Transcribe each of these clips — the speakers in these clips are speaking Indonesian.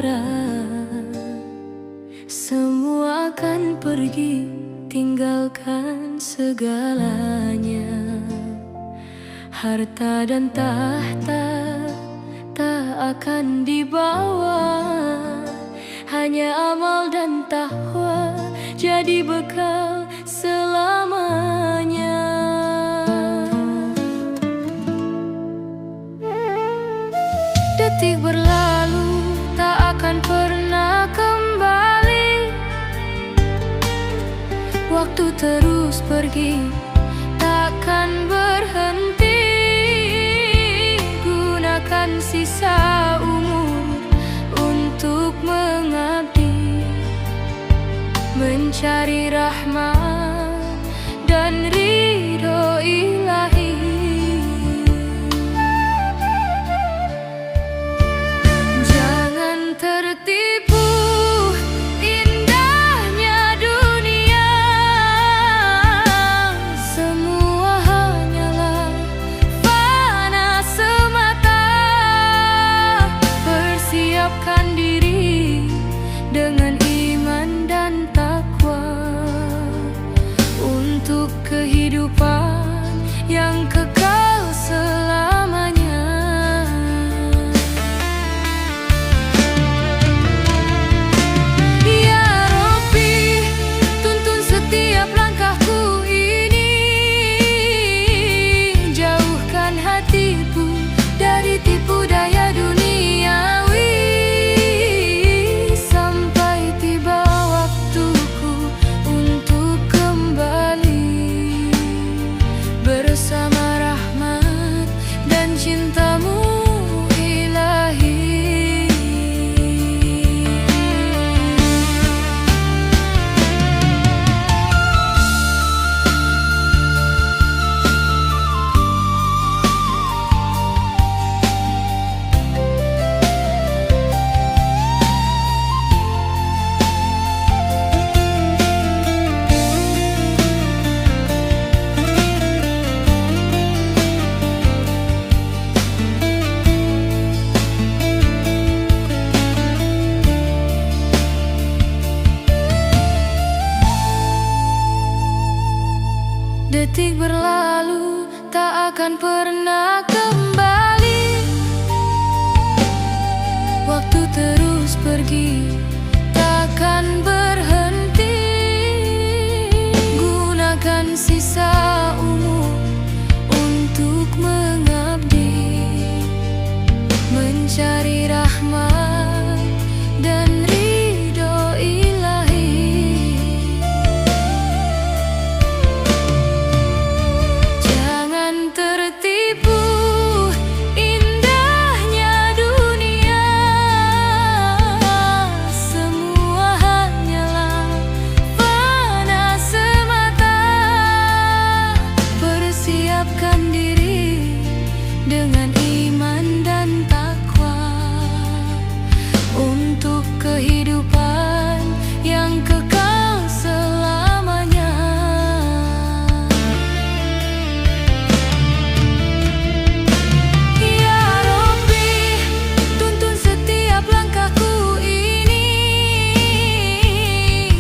sementara. Semua akan pergi, tinggalkan segalanya. Harta dan tahta tak akan dibawa, hanya amal dan takwa jadi bekal selamanya. Detik berlalu tak akan pernah kembali. Waktu terus pergi, takkan berhenti. Gunakan sisa umur untuk mengabdi, mencari rahmat dan ridho ilahi. Jangan tertipu indahnya dunia, semua hanyalah fana semata. Persiapkan diri dengan iman dan takwa untuk kehidupan yang kekal selamanya. Ya Rabbi, tuntun setiap langkahku ini, jauhkan hatiku dari tipu daya duniawi, sampai tiba waktuku untuk kembali bersama rahmat dan cintamu ilahi. Detik berlalu tak akan pernah kembali. Waktu terus pergi, takkan berhenti. Gunakan sisa umur untuk mengabdi, mencari rahmat dan ridho ilahi. Jangan tertipu indahnya dunia, semua hanyalah fana semata. Persiapkan diri dengan iman dan takwa untuk kehidupan yang kekal selamanya. Ya Rabbi, tuntun setiap langkahku ini,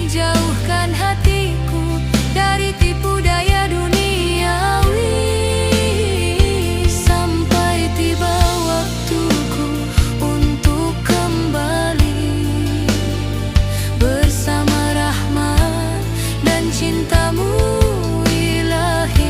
jauhkan hatiku dari tipu daya duniawi, sampai tiba waktuku untuk kembali bersama rahmat dan cintamu ilahi.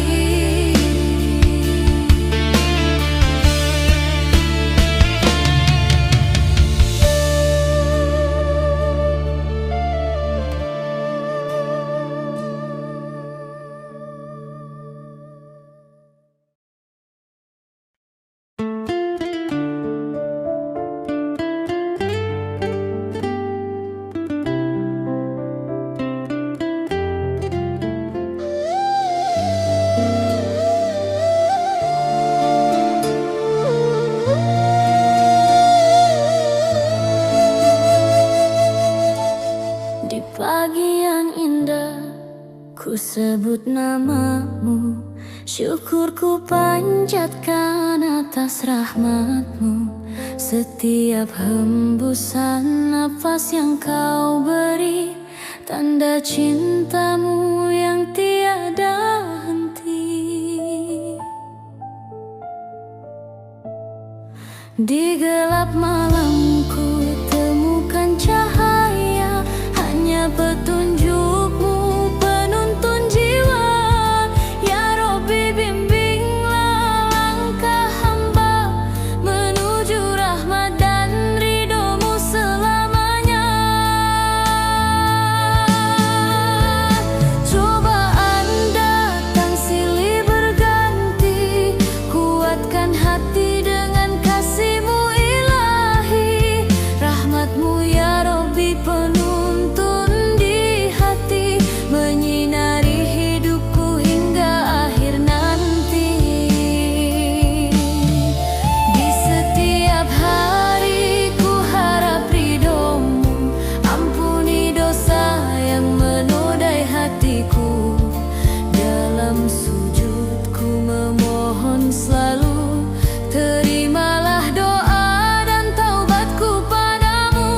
Di pagi yang indah ku sebut namamu, syukurku panjatkan atas rahmatmu. Setiap hembusan nafas yang kau beri, tanda cintamu yang tiada henti. Di gelap malam ku temukan cahaya, hanya petunjukmu penuntun jiwa. Ya Robbi, bimbinglah langkah hamba menuju rahmat dan ridho-Mu selamanya. Cobaan datang silih berganti, kuatkan hati dengan kasih-Mu ilahi. Rahmat-Mu ya Robbi penuntun di hati, menyinari hidupku hingga akhir nanti. Di setiap hari ku harap ridho-Mu, ampuni dosa yang menodai hatiku. Dalam sujudku memohon selalu, terimalah doa dan taubatku padamu.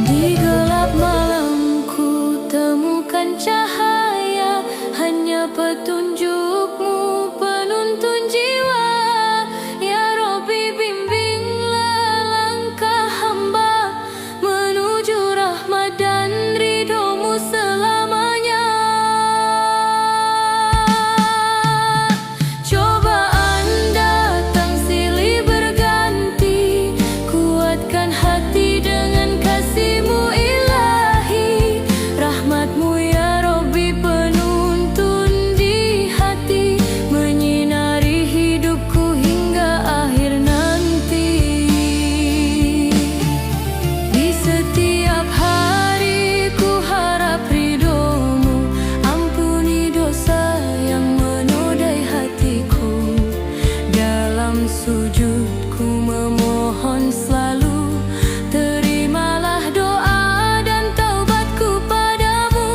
Di gelap malam ku temukan cahaya, hanya petunjuk-Mu penuntun jiwa. Ya Robbi, bimbinglah langkah hamba menuju rahmat dan ridho-Mu selamanya. Cobaan datang silih berganti, kuatkan hati dengan kasih-Mu ilahi. Rahmat-Mu ya Robbi penuntun di hati, menyinari hidupku hingga akhir nanti. Di setiap hari ku harap ridho-Mu, ampuni dosa yang menodai hatiku. Dalam sujudku memohon selalu, terimalah doa dan taubatku padamu.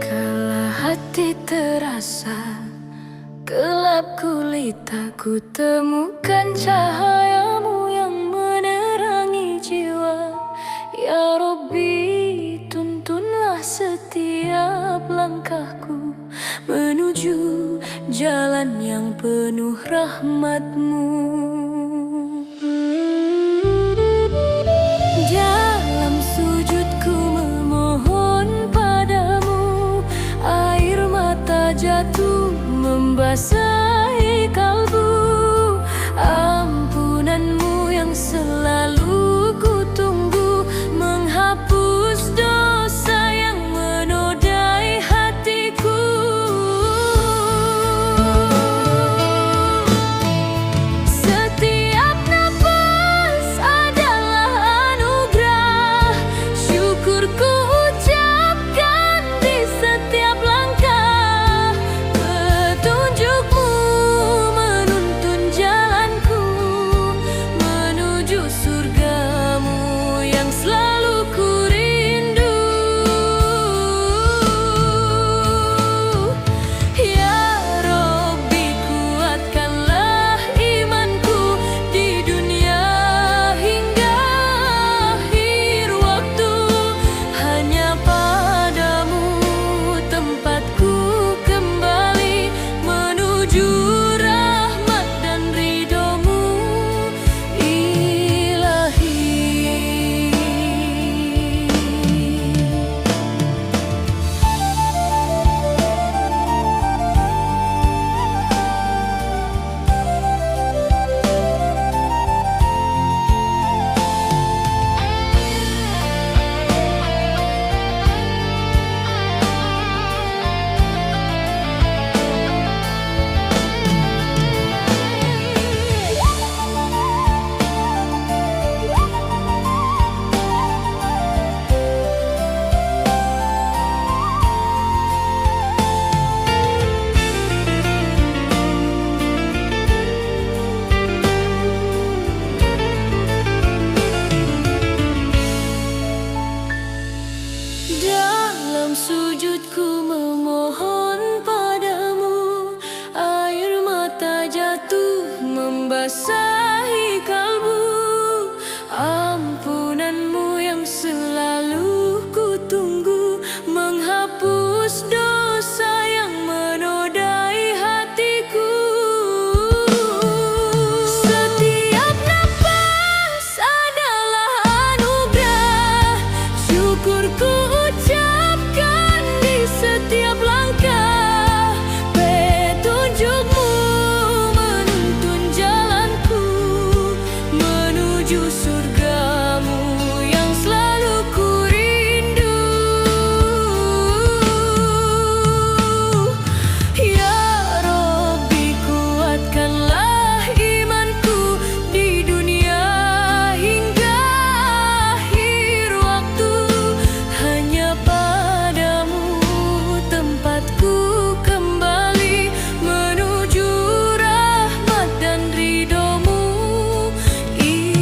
Kala hati terasa gelap gulita, ku temukan cahaya-Mu yang menerangi jiwa. Ya Robbi, tuntunlah setiap langkahku menuju jalan yang penuh rahmat-Mu. Dalam sujudku memohon padamu, air mata jatuh membasahi kalbu. Ampunan-Mu yang selalu ku tunggu, menghapus dosa yang menodai hatiku. menuju surgamu yang selalu ku rindu. Ya Rabbi, kuatkanlah imanku di dunia hingga akhir waktu. Hanya padamu tempatku kembali menuju rahmat dan ridhomu ilahi.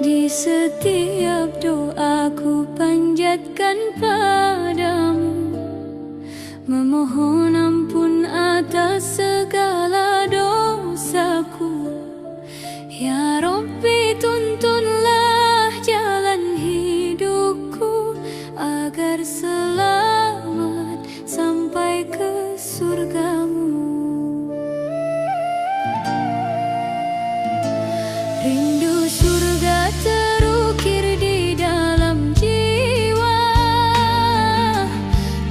Di setiap doaku panjatkan padamu, memohon ampun atas segala dosaku. Ya Rabbi, tuntunlah jalan hidupku agar selamat sampai ke surgamu. Rindu surga terukir di dalam jiwa,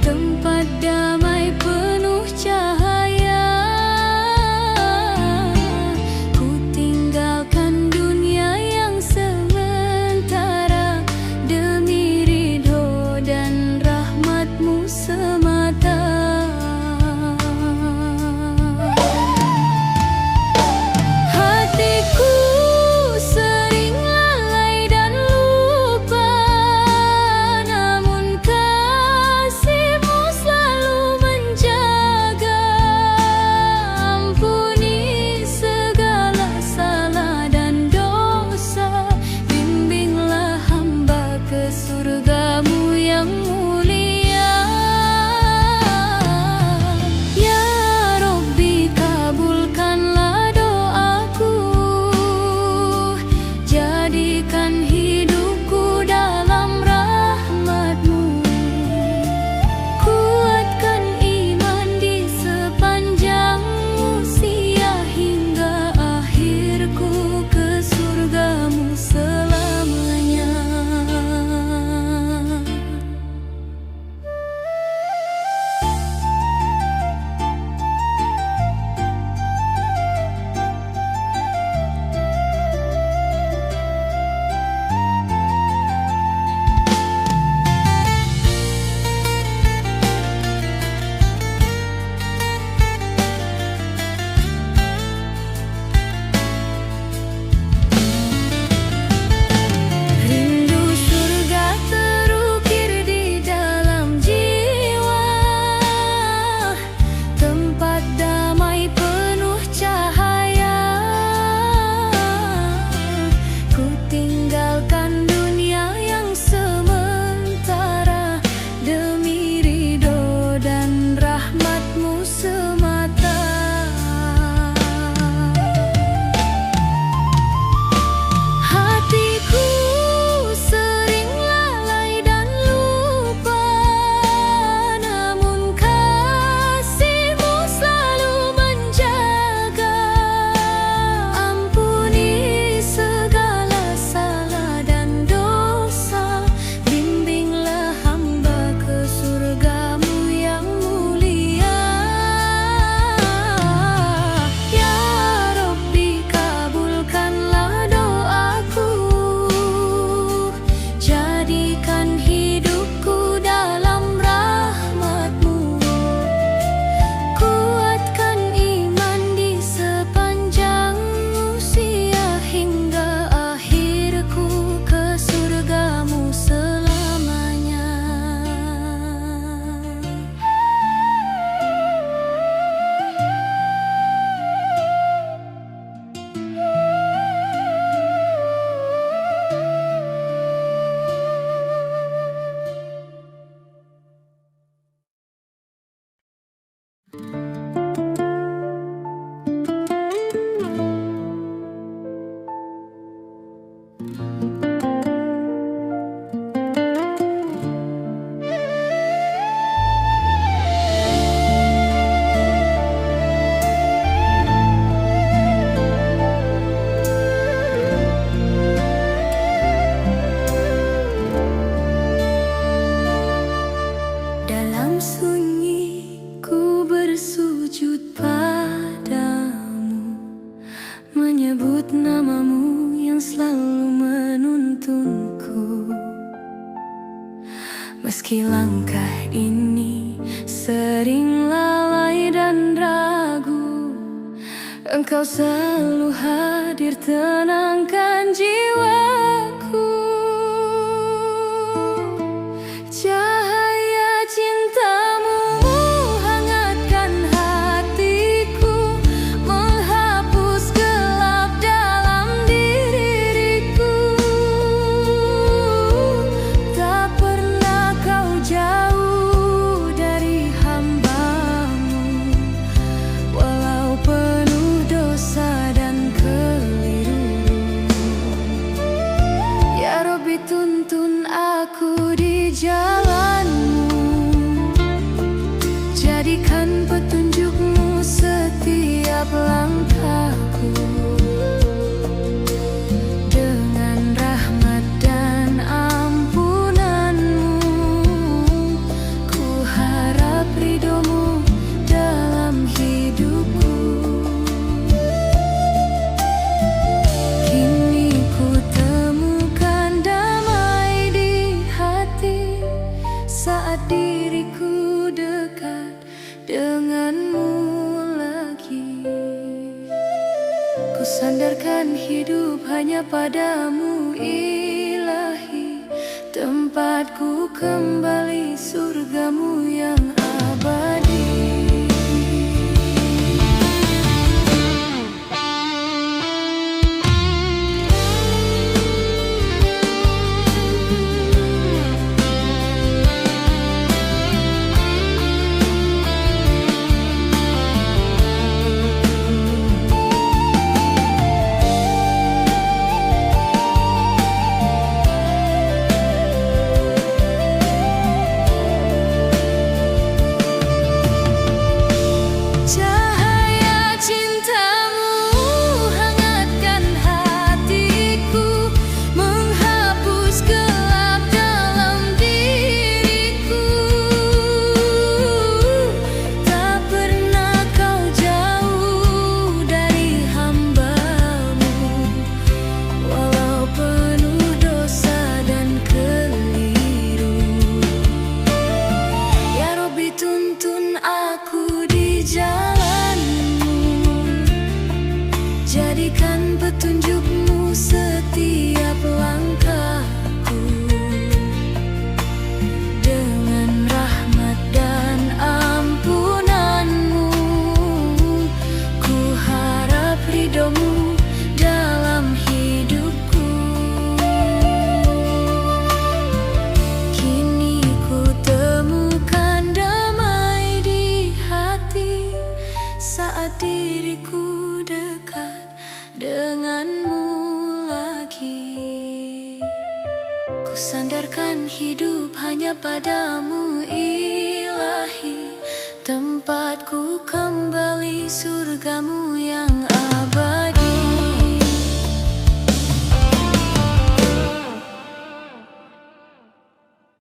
tempat damai penuh cahaya. Ku tinggalkan ini sering lalai dan ragu. Engkau selalu hadir tenangkan jiwaku. Cahaya cintamu menghangatkan hatiku, menghapus gelap dalam diriku. Tak pernah kau jauh dari hamba-Mu, walau penuh dosa dan keliru. Ya Rabbi, tuntun aku di jalan-Mu, jadikan petunjuk-Mu setiap langkahku. Dengan rahmat dan ampunan-Mu, ku harap ridho-Mu dalam hidupku. Kini ku temukan damai di hati saat diriku dekat dengan-Mu lagi. Ku sandarkan hidup hanya pada-Mu Ilahi, tempatku kembali surga-Mu yang abadi. Cahaya cintamu hangatkan hatiku, menghapus gelap dalam diriku. Tak pernah kau jauh dari hamba-Mu, walau penuh dosa dan keliru. Ya Rabbi, tuntun aku di jalan-Mu, jadikan petunjuk-Mu setiap langkahku. Dengan rahmat dan ampunan-Mu, ku harap ridho-Mu dalam hidupku. Kini ku temukan damai di hati saat diriku dekat dengan-Mu lagi. Ku sandarkan hidup hanya pada-Mu Ilahi, tempatku kembali surga-Mu yang